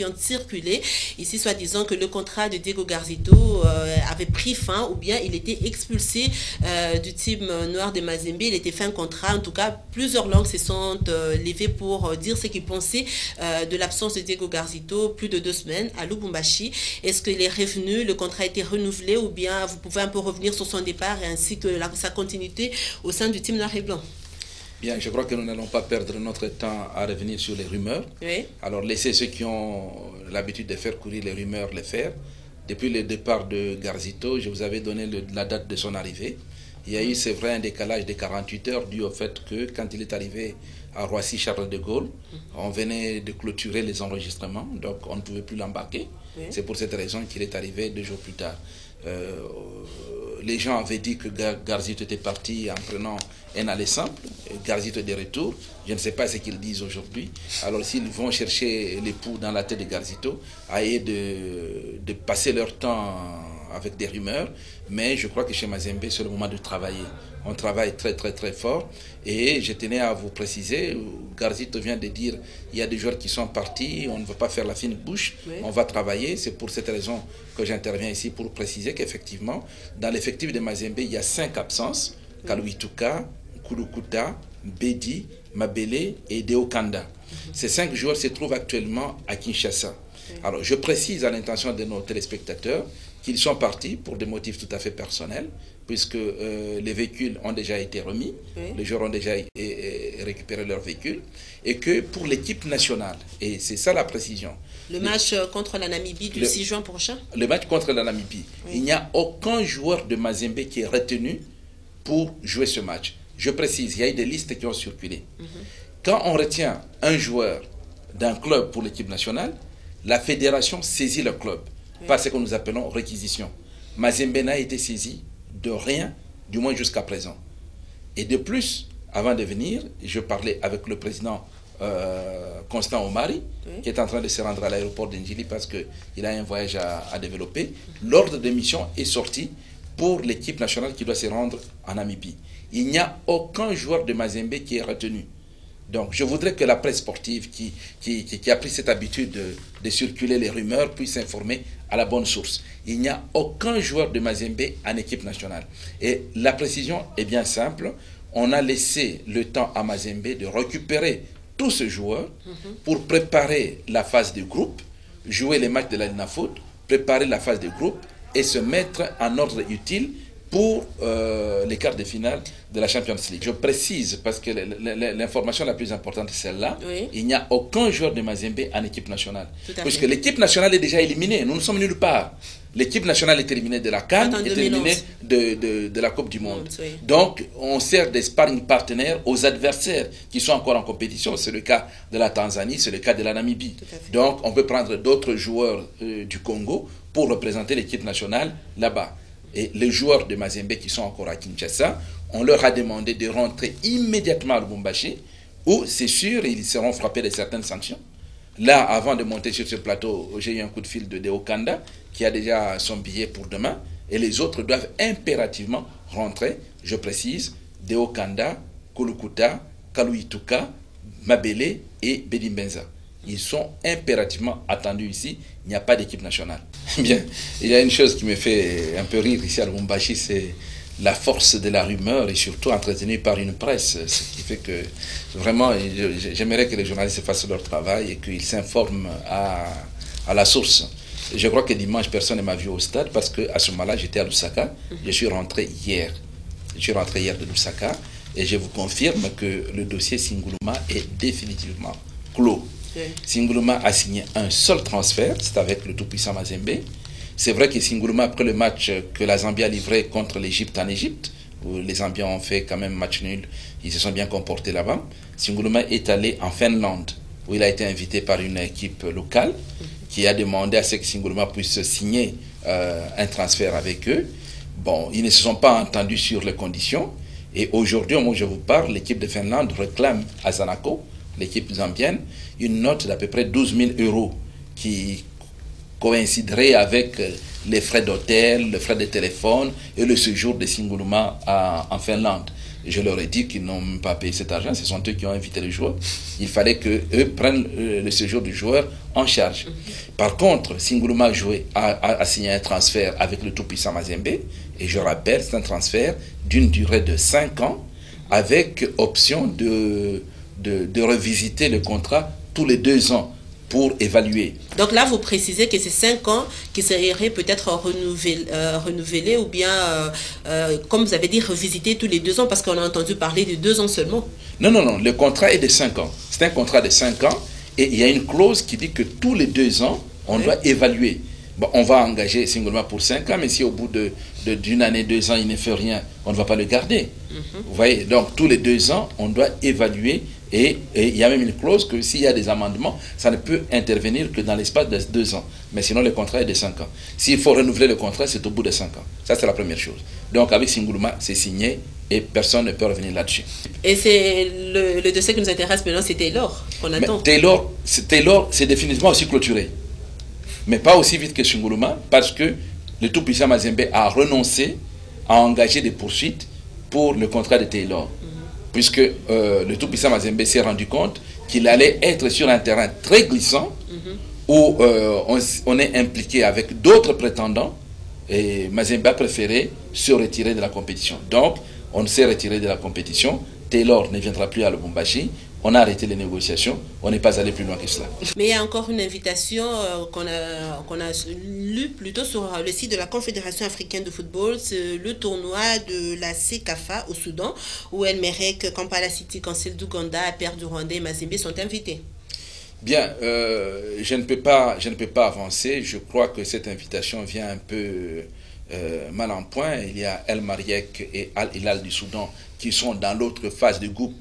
qui ont circulé. Ici, soi-disant que le contrat de Diego Garzito avait pris fin ou bien il était expulsé du team noir de Mazembe. Il était fin contrat. En tout cas, plusieurs langues se sont levées pour dire ce qu'ils pensaient de l'absence de Diego Garzito plus de 2 semaines à Lubumbashi. Est-ce qu'il est revenu, le contrat a été renouvelé ou bien vous pouvez un peu revenir sur son départ et ainsi que sa continuité au sein du team noir et blanc? Bien, je crois que nous n'allons pas perdre notre temps à revenir sur les rumeurs. Oui. Alors, laissez ceux qui ont l'habitude de faire courir les rumeurs les faire. Depuis le départ de Garzito, je vous avais donné la date de son arrivée. Il y a eu, c'est vrai, un décalage de 48 heures dû au fait que quand il est arrivé à Roissy-Charles de Gaulle, on venait de clôturer les enregistrements, donc on ne pouvait plus l'embarquer. Oui. C'est pour cette raison qu'il est arrivé 2 jours plus tard. Les gens avaient dit que Garzito était parti en prenant un aller simple. Garzito est de retour. Je ne sais pas ce qu'ils disent aujourd'hui. Alors s'ils vont chercher l'époux dans la tête de Garzito, à eux de passer leur temps avec des rumeurs, mais je crois que chez Mazembe, c'est le moment de travailler. On travaille très très très fort et je tenais à vous préciser, Garzito vient de dire il y a des joueurs qui sont partis, on ne va pas faire la fine bouche, oui. On va travailler. C'est pour cette raison que j'interviens ici pour préciser qu'effectivement, dans l'effectif de Mazembe, il y a 5 absences, oui. Kaluituka, Kulukuta, Bedi, Mabele et Deokanda. Ces 5 joueurs se trouvent actuellement à Kinshasa. Oui. Alors je précise à l'intention de nos téléspectateurs qu'ils sont partis pour des motifs tout à fait personnels, puisque les véhicules ont déjà été remis, oui. Les joueurs ont déjà récupéré leurs véhicules, et que pour l'équipe nationale, et c'est ça la précision. Le match contre la Namibie du 6 juin prochain? Le match contre la Namibie. Oui. Il n'y a aucun joueur de Mazembe qui est retenu pour jouer ce match. Je précise, il y a eu des listes qui ont circulé. Quand on retient un joueur d'un club pour l'équipe nationale, la fédération saisit le club. Par ce que nous appelons réquisition. Mazembe n'a été saisi de rien, du moins jusqu'à présent. Et de plus, avant de venir, je parlais avec le président Constant Omari, oui. Qui est en train de se rendre à l'aéroport d'Ndjili parce qu'il a un voyage à développer. L'ordre de mission est sorti pour l'équipe nationale qui doit se rendre en Namibie. Il n'y a aucun joueur de Mazembe qui est retenu. Donc, je voudrais que la presse sportive qui a pris cette habitude de circuler les rumeurs puisse s'informer à la bonne source. Il n'y a aucun joueur de Mazembe en équipe nationale. Et la précision est bien simple. On a laissé le temps à Mazembe de récupérer tous ces joueurs pour préparer la phase de groupe, jouer les matchs de la Linafoot, préparer la phase de groupe et se mettre en ordre utile pour les quarts de finale de la Champions League. Je précise, parce que l'information la plus importante est celle-là, oui. Il n'y a aucun joueur de Mazembe en équipe nationale. Puisque l'équipe nationale est déjà éliminée, nous ne sommes nulle part. L'équipe nationale est éliminée de la CAN, est éliminée de la Coupe du Monde. Oui. Donc, on sert des sparring partenaires aux adversaires qui sont encore en compétition. C'est le cas de la Tanzanie, c'est le cas de la Namibie. Donc, on peut prendre d'autres joueurs du Congo pour représenter l'équipe nationale là-bas. Et les joueurs de Mazembe qui sont encore à Kinshasa, on leur a demandé de rentrer immédiatement à Lubumbashi, où c'est sûr, ils seront frappés de certaines sanctions. Là, avant de monter sur ce plateau, j'ai eu un coup de fil de Deokanda, qui a déjà son billet pour demain, et les autres doivent impérativement rentrer, je précise, Deokanda, Kulukuta, Kaluituka, Mabele et Bedimbenza. Ils sont impérativement attendus ici. Il n'y a pas d'équipe nationale. Bien, il y a une chose qui me fait un peu rire ici à Lubumbashi, c'est la force de la rumeur et surtout entretenue par une presse. Ce qui fait que vraiment, j'aimerais que les journalistes fassent leur travail et qu'ils s'informent à la source. Je crois que dimanche, personne ne m'a vu au stade parce qu'à ce moment-là, j'étais à Lusaka. Je suis rentré hier. Je suis rentré hier de Lusaka et je vous confirme que le dossier Singuluma est définitivement clos. Singuluma a signé un seul transfert, c'est avec le tout-puissant Mazembe. C'est vrai que Singuluma, après le match que la Zambie a livré contre l'Égypte en Égypte, où les Zambiens ont fait quand même match nul, ils se sont bien comportés là-bas, Singuluma est allé en Finlande, où il a été invité par une équipe locale qui a demandé à ce que Singuluma puisse signer un transfert avec eux. Bon, ils ne se sont pas entendus sur les conditions. Et aujourd'hui, au moment où je vous parle, l'équipe de Finlande réclame à Zanaco, l'équipe zambienne, une note d'à peu près 12 000 € qui coïnciderait avec les frais d'hôtel, les frais de téléphone et le séjour de Singuluma en Finlande. Je leur ai dit qu'ils n'ont même pas payé cet argent, ce sont eux qui ont invité les joueurs. Il fallait qu'eux prennent le séjour du joueur en charge. Par contre, Singuluma a signé un transfert avec le tout-puissant Mazembe, et je rappelle, c'est un transfert d'une durée de 5 ans, avec option de revisiter le contrat tous les 2 ans pour évaluer. Donc là, vous précisez que c'est 5 ans qui seraient peut-être renouvelés ou bien, comme vous avez dit, revisiter tous les 2 ans, parce qu'on a entendu parler de 2 ans seulement. Non, non, non, le contrat est de 5 ans. C'est un contrat de 5 ans et il y a une clause qui dit que tous les 2 ans, on doit évaluer. Bon, on va engager Singuluma pour 5 ans, mais si au bout d'une année, 2 ans, il ne fait rien, on ne va pas le garder. Vous voyez, donc tous les 2 ans, on doit évaluer. Et il y a même une clause que s'il y a des amendements, ça ne peut intervenir que dans l'espace de 2 ans. Mais sinon, le contrat est de 5 ans. S'il faut renouveler le contrat, c'est au bout de 5 ans. Ça, c'est la première chose. Donc, avec Singuluma, c'est signé et personne ne peut revenir là-dessus. Et c'est le dossier qui nous intéresse maintenant, c'est Taylor qu'on attend. Taylor, c'est définitivement aussi clôturé. Mais pas aussi vite que Singuluma, parce que le tout-puissant Mazembe a renoncé à engager des poursuites pour le contrat de Taylor. Puisque le tout-puissant Mazembe s'est rendu compte qu'il allait être sur un terrain très glissant, où on est impliqué avec d'autres prétendants, et Mazembe a préféré se retirer de la compétition. Donc, on s'est retiré de la compétition, Taylor ne viendra plus à Lubumbashi, on a arrêté les négociations, on n'est pas allé plus loin que cela. Mais il y a encore une invitation qu'on a lue plutôt sur le site de la Confédération africaine de football, c'est le tournoi de la CECAFA au Soudan, où El Merreikh, Kampala City Council d'Ouganda, Père du Rwandais et Mazembe sont invités. Bien, je ne peux pas avancer. Je crois que cette invitation vient un peu mal en point. Il y a El Merreikh et Al Hilal du Soudan qui sont dans l'autre phase du groupe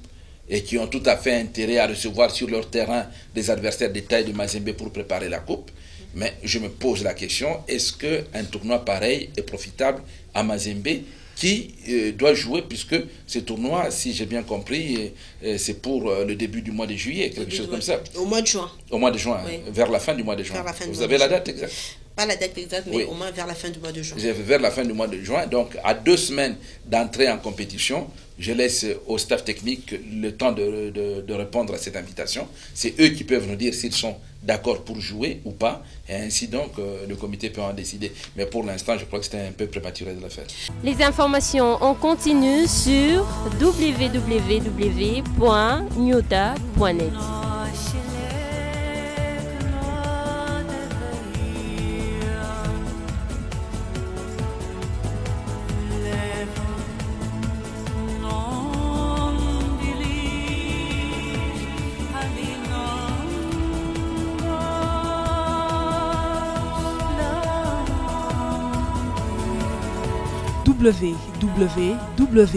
et qui ont tout à fait intérêt à recevoir sur leur terrain des adversaires de taille de Mazembe pour préparer la coupe. Mais je me pose la question, est-ce qu'un tournoi pareil est profitable à Mazembe qui doit jouer, puisque ce tournoi, si j'ai bien compris, c'est pour le début du mois de juillet, quelque chose comme ça. Au mois de juin. Au mois de juin, oui. Vers la fin du mois de juin. Vous avez la date exacte? Pas la date exacte, mais oui, au moins vers la fin du mois de juin. Vers la fin du mois de juin. Donc, à 2 semaines d'entrée en compétition, je laisse au staff technique le temps de répondre à cette invitation. C'est eux qui peuvent nous dire s'ils sont d'accord pour jouer ou pas. Et ainsi donc, le comité peut en décider. Mais pour l'instant, je crois que c'était un peu prématuré de le faire. Les informations en continu sur www.nyota.net. www.nyota.net